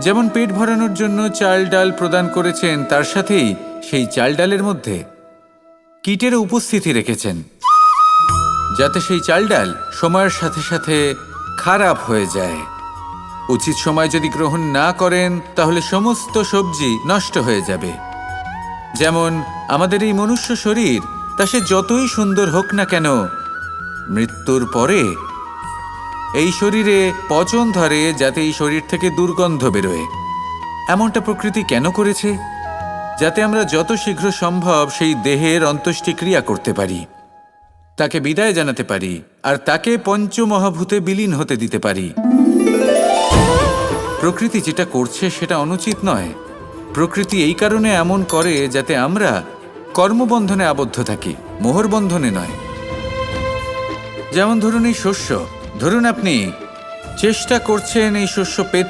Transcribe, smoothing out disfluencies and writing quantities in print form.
যেমন পেট ভরানোর জন্য চাল ডাল প্রদান করেছেন, তার সাথেই সেই চাল ডালের মধ্যে কীটের উপস্থিতি রেখেছেন, যাতে সেই চাল ডাল সময়ের সাথে সাথে খারাপ হয়ে যায়। উচিত সময় যদি গ্রহণ না করেন তাহলে সমস্ত সবজি নষ্ট হয়ে যাবে। যেমন আমাদের এই মনুষ্য শরীর, তা সে যতই সুন্দর হোক না কেন, মৃত্যুর পরে এই শরীরে পচন ধরে, যাতে এই শরীর থেকে দুর্গন্ধ বেরোয়। এমনটা প্রকৃতি কেন করেছে? যাতে আমরা যত শীঘ্র সম্ভব সেই দেহের অন্ত্যেষ্টিক্রিয়া করতে পারি, তাকে বিদায় জানাতে পারি, আর তাকে পঞ্চমহাভূতে বিলীন হতে দিতে পারি। প্রকৃতি যেটা করছে সেটা অনুচিত নয়। প্রকৃতি এই কারণে এমন করে যাতে আমরা কর্মবন্ধনে আবদ্ধ থাকি, মোহর বন্ধনে নয়। যেমন ধরুন এই শস্য, ধরুন আপনি চেষ্টা করছেন এই শস্য পেতে,